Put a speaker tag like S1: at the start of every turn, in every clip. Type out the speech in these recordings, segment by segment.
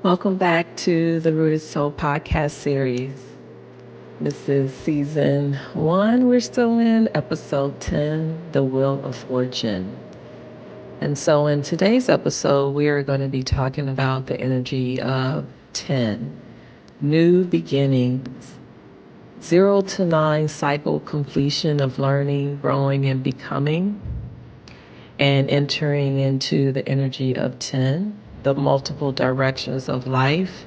S1: Welcome back to the Rooted Soul podcast series. This is season 1. We're still in episode 10, The Wheel of Fortune. And so in today's episode, we are going to be talking about the energy of 10, new beginnings, 0 to 9 cycle completion of learning, growing, and becoming, and entering into the energy of 10, the multiple directions of life,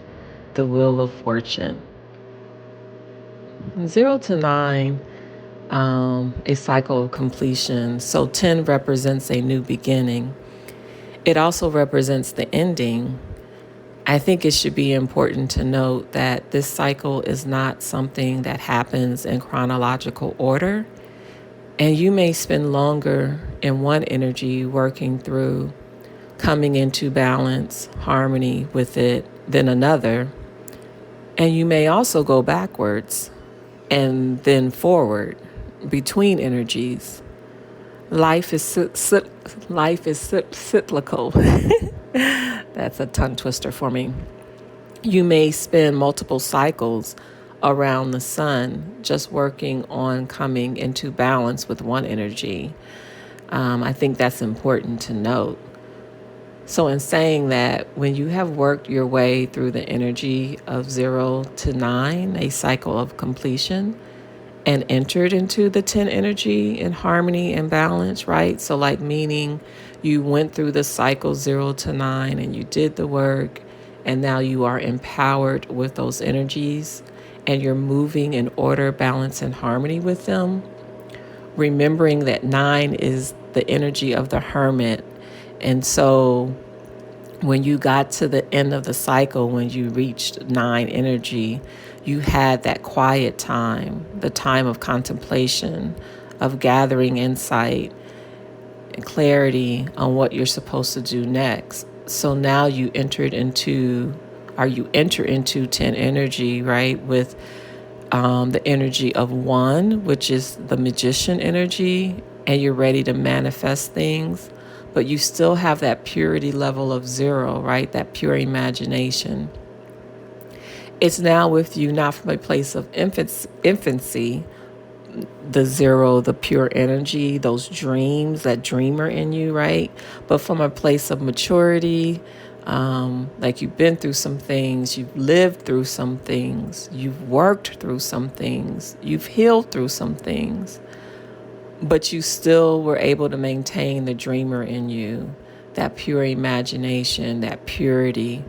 S1: the wheel of fortune. 0 to 9, a cycle of completion. So 10 represents a new beginning. It also represents the ending. I think it should be important to note that this cycle is not something that happens in chronological order. And you may spend longer in one energy working through coming into balance, harmony with it than another. And you may also go backwards and then forward between energies. Life is cyclical. That's a tongue twister for me. You may spend multiple cycles around the sun just working on coming into balance with one energy. I think that's important to note. So in saying that, when you have worked your way through the energy of 0 to 9, a cycle of completion, and entered into the 10 energy in harmony and balance, right? So like meaning you went through the cycle 0 to 9 and you did the work, and now you are empowered with those energies and you're moving in order, balance, and harmony with them. Remembering that 9 is the energy of the hermit. And so when you got to the end of the cycle, when you reached 9 energy, you had that quiet time, the time of contemplation, of gathering insight and clarity on what you're supposed to do next. So now you enter into 10 energy, right, with the energy of 1, which is the magician energy, and you're ready to manifest things, but you still have that purity level of 0, right, that pure imagination. It's now with you, not from a place of infancy, the 0, the pure energy, those dreams, that dreamer in you, right, but from a place of maturity. Like you've been through some things, you've lived through some things, you've worked through some things, you've healed through some things, but you still were able to maintain the dreamer in you, that pure imagination, that purity.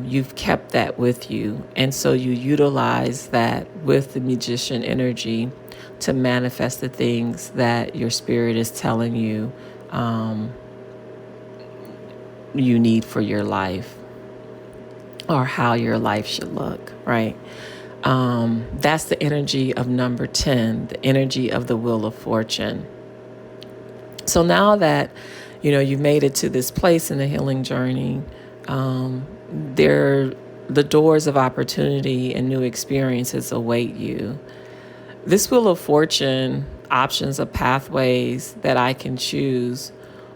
S1: You've kept that with you. And so you utilize that with the magician energy to manifest the things that your spirit is telling you you need for your life, or how your life should look, right? That's the energy of number 10, the energy of the wheel of fortune. So now that, you've made it to this place in the healing journey, the doors of opportunity and new experiences await you. This wheel of fortune, options of pathways that I can choose,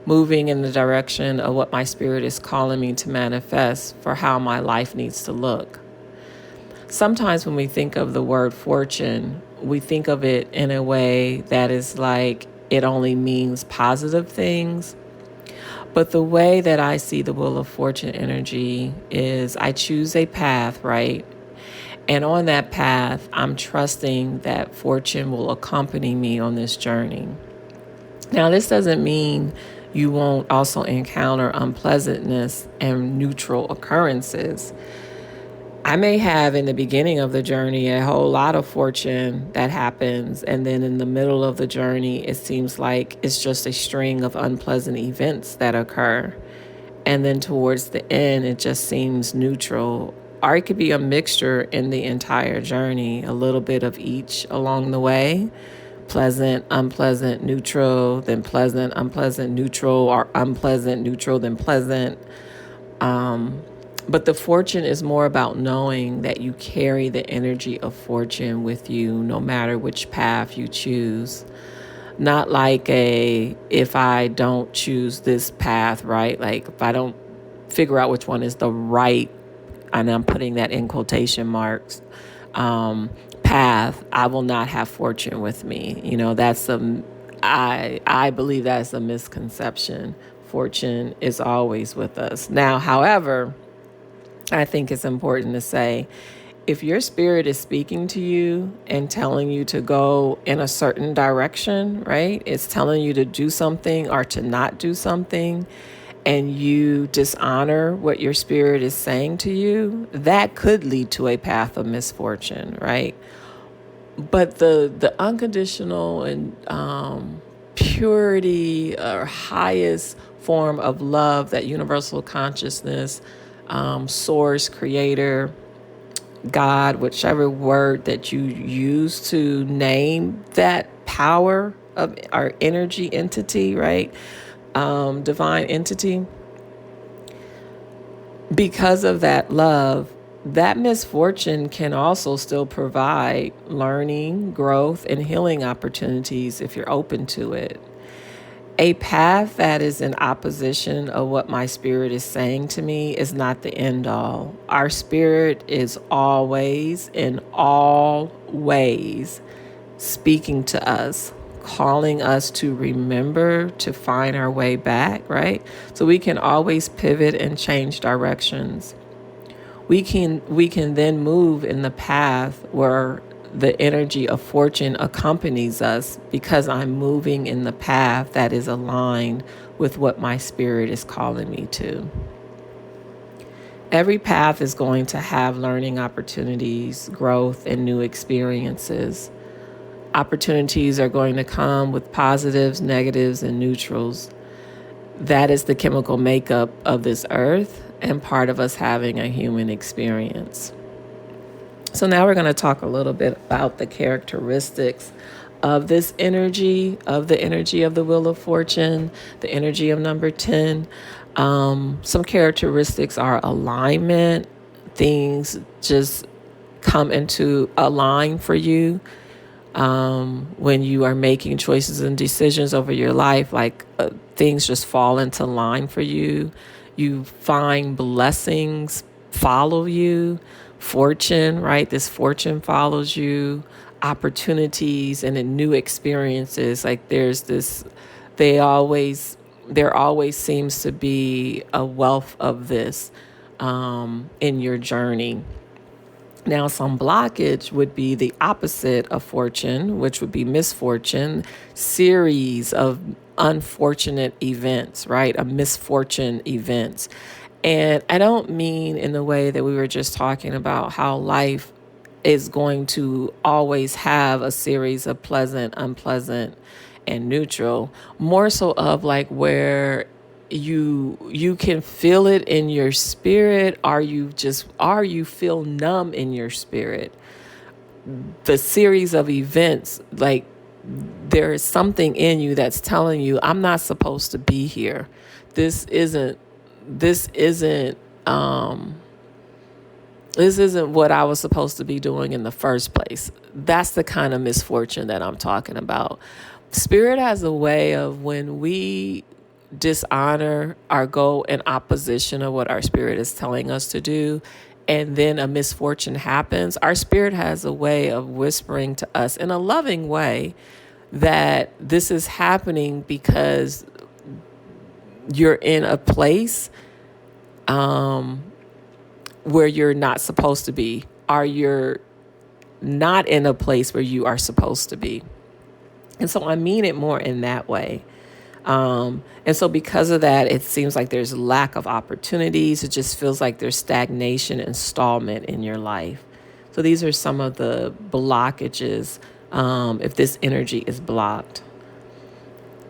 S1: moving in the direction of what my spirit is calling me to manifest for how my life needs to look. Sometimes when we think of the word fortune, we think of it in a way that is like it only means positive things. But the way that I see the wheel of fortune energy is I choose a path, right? And on that path, I'm trusting that fortune will accompany me on this journey. Now, this doesn't mean you won't also encounter unpleasantness and neutral occurrences. I may have in the beginning of the journey a whole lot of fortune that happens, and then in the middle of the journey, it seems like it's just a string of unpleasant events that occur. And then towards the end, it just seems neutral. Or it could be a mixture in the entire journey, a little bit of each along the way. Pleasant, unpleasant, neutral, then pleasant, unpleasant, neutral, or unpleasant, neutral, then pleasant. But the fortune is more about knowing that you carry the energy of fortune with you no matter which path you choose. Not like if I don't choose this path, right? Like if I don't figure out which one is the right, and I'm putting that in quotation marks, path, I will not have fortune with me. I believe that's a misconception. Fortune is always with us. Now, however, I think it's important to say, if your spirit is speaking to you and telling you to go in a certain direction, right? It's telling you to do something or to not do something, and you dishonor what your spirit is saying to you, that could lead to a path of misfortune, right? But the unconditional and purity or highest form of love, that universal consciousness, source, creator, God, whichever word that you use to name that power of our energy entity, right? Divine entity. Because of that love, that misfortune can also still provide learning, growth, and healing opportunities if you're open to it. A path that is in opposition of what my spirit is saying to me is not the end all. Our spirit is always, in all ways, speaking to us, calling us to remember to find our way back, right? So we can always pivot and change directions. We can then move in the path where the energy of fortune accompanies us, because I'm moving in the path that is aligned with what my spirit is calling me to. Every path is going to have learning opportunities, growth, and new experiences. Opportunities are going to come with positives, negatives, and neutrals. That is the chemical makeup of this earth and part of us having a human experience. So now we're going to talk a little bit about the characteristics of this energy, of the energy of the Wheel of Fortune, the energy of number 10. Some characteristics are alignment. Things just come into a line for you. When you are making choices and decisions over your life, like things just fall into line for you. You find blessings follow you. Fortune, right? This fortune follows you. Opportunities and new experiences. Like there always seems to be a wealth of this in your journey. Now, some blockage would be the opposite of fortune, which would be misfortune, series of unfortunate events, right? A misfortune events. And I don't mean in the way that we were just talking about, how life is going to always have a series of pleasant, unpleasant, and neutral. More so of like where you can feel it in your spirit, or you feel numb in your spirit. The series of events, like there is something in you that's telling you, I'm not supposed to be here. This isn't what I was supposed to be doing in the first place. That's the kind of misfortune that I'm talking about. Spirit has a way of, when we dishonor or go in opposition of what our spirit is telling us to do, and then a misfortune happens, our spirit has a way of whispering to us in a loving way that this is happening because you're in a place where you're not supposed to be, or you're not in a place where you are supposed to be. And so I mean it more in that way. And so because of that, it seems like there's lack of opportunities. It just feels like there's stagnation and stallment in your life. So these are some of the blockages if this energy is blocked.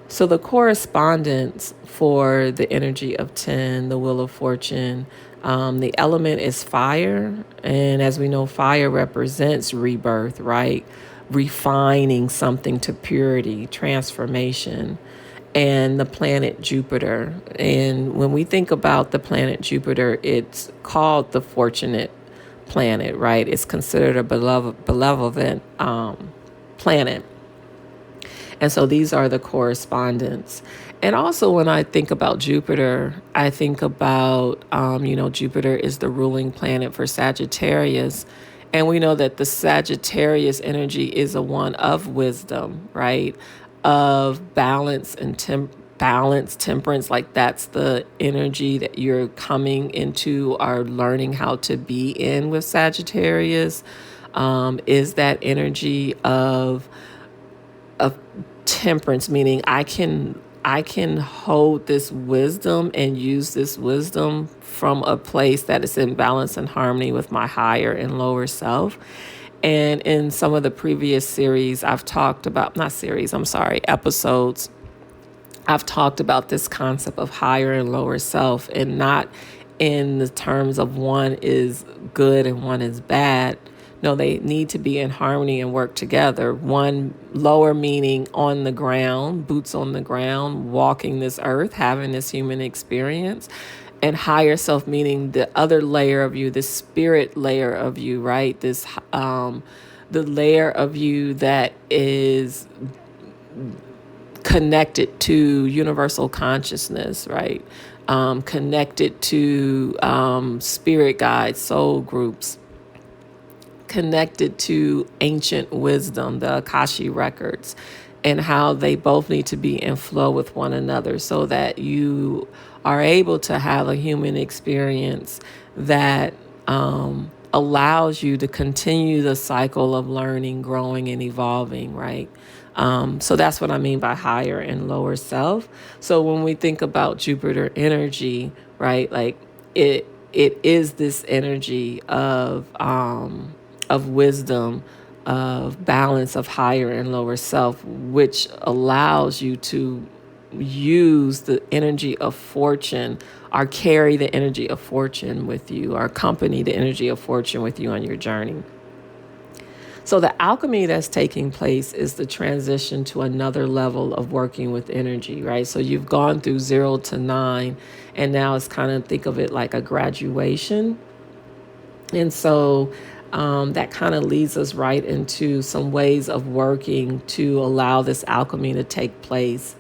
S1: So the correspondence for the energy of 10, the Wheel of Fortune, the element is fire. And as we know, fire represents rebirth, right? Refining something to purity, transformation. And the planet Jupiter. And when we think about the planet Jupiter, it's called the fortunate planet, right? It's considered a benevolent planet. And so these are the correspondence. And also when I think about Jupiter, I think about, Jupiter is the ruling planet for Sagittarius. And we know that the Sagittarius energy is a one of wisdom, right? Of balance and balance, temperance. Like that's the energy that you're coming into or learning how to be in with Sagittarius. Is that energy of temperance, meaning I can hold this wisdom and use this wisdom from a place that is in balance and harmony with my higher and lower self. And in some of the previous series, I've talked about, not series, I'm sorry, episodes, I've talked about this concept of higher and lower self, and not in the terms of one is good and one is bad. No, they need to be in harmony and work together. One lower meaning on the ground, boots on the ground, walking this earth, having this human experience. And higher self meaning the other layer of you, the spirit layer of you, right? The layer of you that is connected to universal consciousness, right? Connected to spirit guides, soul groups, connected to ancient wisdom, the Akashic records, and how they both need to be in flow with one another so that you are able to have a human experience that allows you to continue the cycle of learning, growing, and evolving, right? So that's what I mean by higher and lower self. So when we think about Jupiter energy, right, like it is this energy of wisdom, of balance, of higher and lower self, which allows you to use the energy of fortune or carry the energy of fortune with you or accompany the energy of fortune with you on your journey. So the alchemy that's taking place is the transition to another level of working with energy, right? So you've gone through 0 to 9, and now it's kind of, think of it like a graduation. And so that kind of leads us right into some ways of working to allow this alchemy to take place.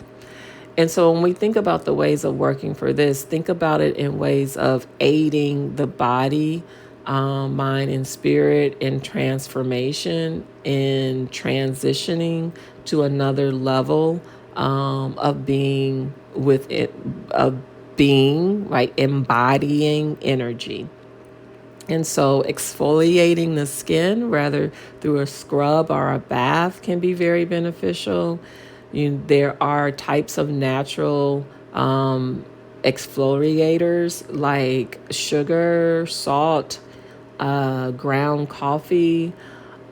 S1: And so when we think about the ways of working for this, think about it in ways of aiding the body, mind, and spirit in transformation, in transitioning to another level of being with it, of being, right, embodying energy. And so exfoliating the skin, rather through a scrub or a bath, can be very beneficial. There are types of natural exfoliators like sugar, salt, ground coffee.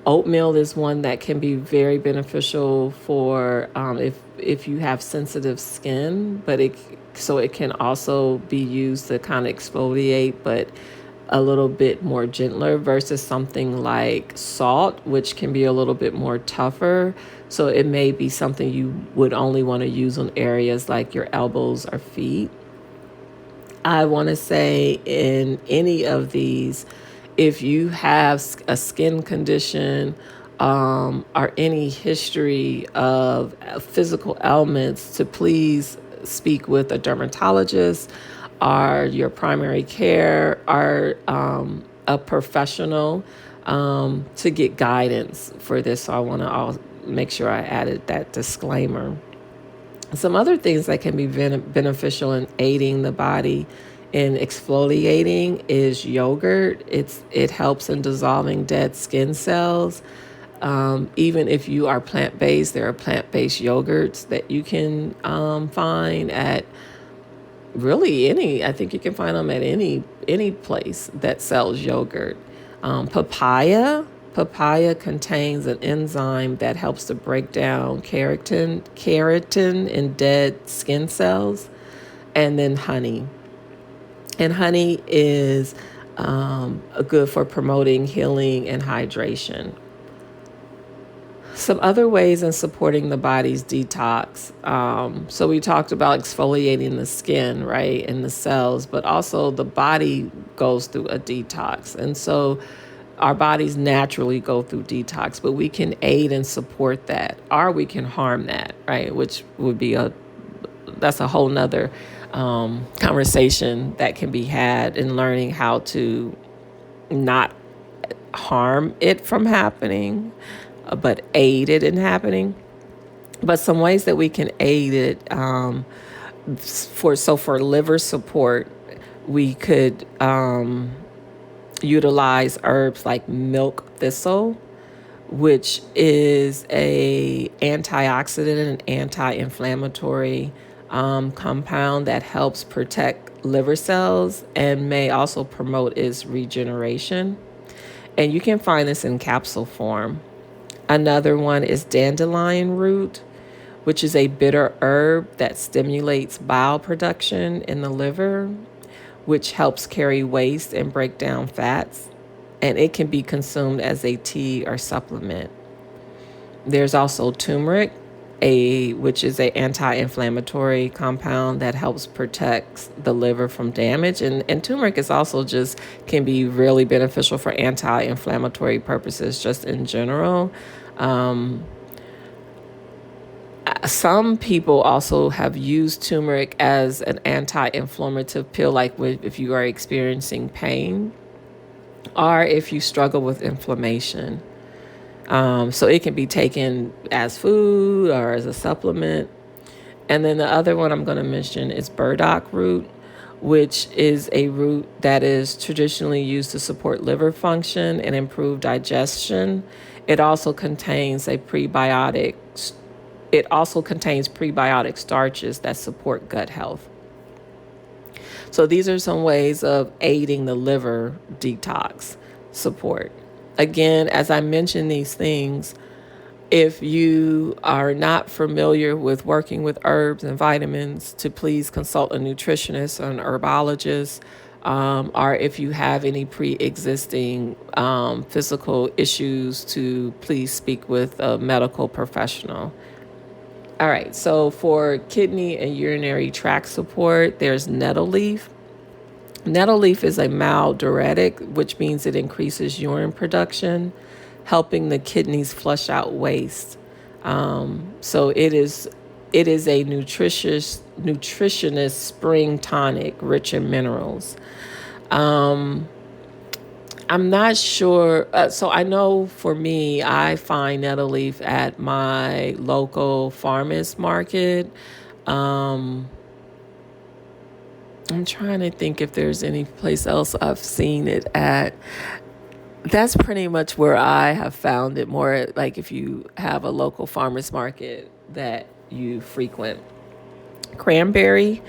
S1: Oatmeal is one that can be very beneficial for if you have sensitive skin, but it can also be used to kind of exfoliate, but a little bit more gentler versus something like salt, which can be a little bit more tougher. So it may be something you would only want to use on areas like your elbows or feet. I want to say in any of these, if you have a skin condition or any history of physical ailments, to please speak with a dermatologist or your primary care or a professional to get guidance for this. So I want to make sure I added that disclaimer. Some other things that can be beneficial in aiding the body in exfoliating is yogurt. It helps in dissolving dead skin cells. Even if you are plant-based, there are plant-based yogurts that you can find at really I think you can find them at any place that sells yogurt. Papaya contains an enzyme that helps to break down keratin in dead skin cells. And then honey. And honey is good for promoting healing and hydration. Some other ways in supporting the body's detox. So we talked about exfoliating the skin, right, and the cells, but also the body goes through a detox. And so our bodies naturally go through detox, but we can aid and support that, or we can harm that, right, which would be a that's a whole nother conversation that can be had in learning how to not harm it from happening, but aid it in happening. But some ways that we can aid it, for liver support, we could utilize herbs like milk thistle, which is a antioxidant and anti-inflammatory compound that helps protect liver cells and may also promote its regeneration. And you can find this in capsule form. Another one is dandelion root, which is a bitter herb that stimulates bile production in the liver, which helps carry waste and break down fats. And it can be consumed as a tea or supplement. There's also turmeric, which is an anti-inflammatory compound that helps protect the liver from damage. And turmeric is also just can be really beneficial for anti-inflammatory purposes just in general. Some people also have used turmeric as an anti-inflammative pill, like if you are experiencing pain or if you struggle with inflammation. So it can be taken as food or as a supplement. And then the other one I'm going to mention is burdock root, which is a root that is traditionally used to support liver function and improve digestion. It also contains prebiotic starches that support gut health. So these are some ways of aiding the liver detox support. Again, as I mention these things, if you are not familiar with working with herbs and vitamins, to please consult a nutritionist or an herbologist, or if you have any pre-existing physical issues, to please speak with a medical professional. All right, so for kidney and urinary tract support, there's nettle leaf. Nettle leaf is a mild diuretic, which means it increases urine production, helping the kidneys flush out waste. So it is a nutritious spring tonic rich in minerals. I'm not sure. So I know for me, I find nettle leaf at my local farmers market. I'm trying to think if there's any place else I've seen it at. That's pretty much where I have found it more, like if you have a local farmers market that you frequent. Cranberry.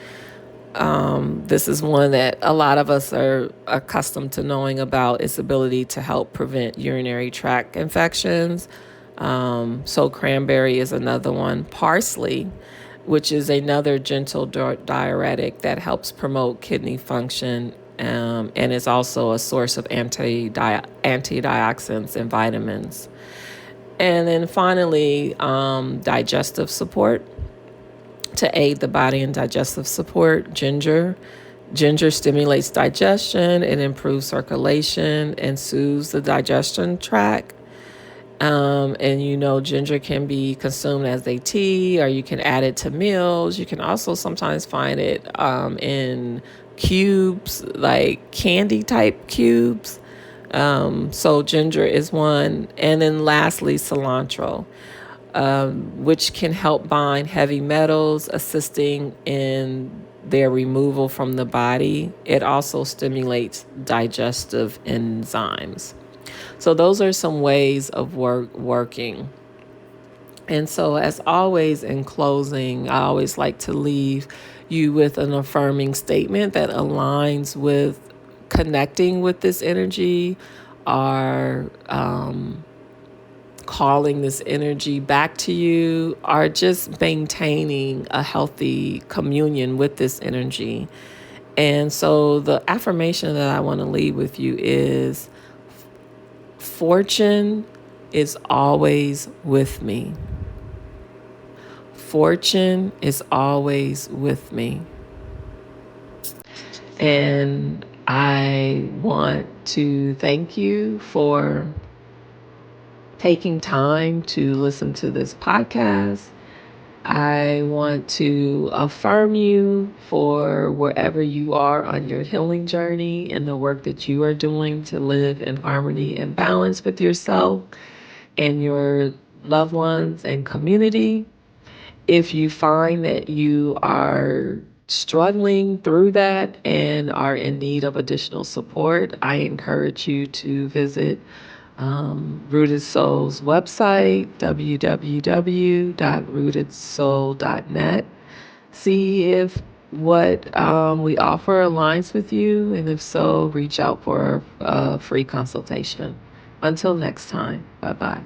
S1: This is one that a lot of us are accustomed to knowing about, its ability to help prevent urinary tract infections. So cranberry is another one. Parsley, which is another gentle diuretic that helps promote kidney function, and is also a source of antioxidants and vitamins. And then finally, digestive support. To aid the body in digestive support, ginger. Ginger stimulates digestion, it improves circulation, and soothes the digestion tract. And ginger can be consumed as a tea, or you can add it to meals. You can also sometimes find it in cubes, like candy type cubes. So ginger is one. And then lastly, cilantro, which can help bind heavy metals, assisting in their removal from the body. It also stimulates digestive enzymes. So those are some ways of working. And so, as always, in closing, I always like to leave you with an affirming statement that aligns with connecting with this energy, or calling this energy back to you, or just maintaining a healthy communion with this energy. And so the affirmation that I want to leave with you is, fortune is always with me. Fortune is always with me. And I want to thank you for taking time to listen to this podcast. I want to affirm you for wherever you are on your healing journey and the work that you are doing to live in harmony and balance with yourself and your loved ones and community. If you find that you are struggling through that and are in need of additional support, I encourage you to visit Rooted Soul's website, www.rootedsoul.net. See if what we offer aligns with you, and if so, reach out for a free consultation. Until next time, bye bye.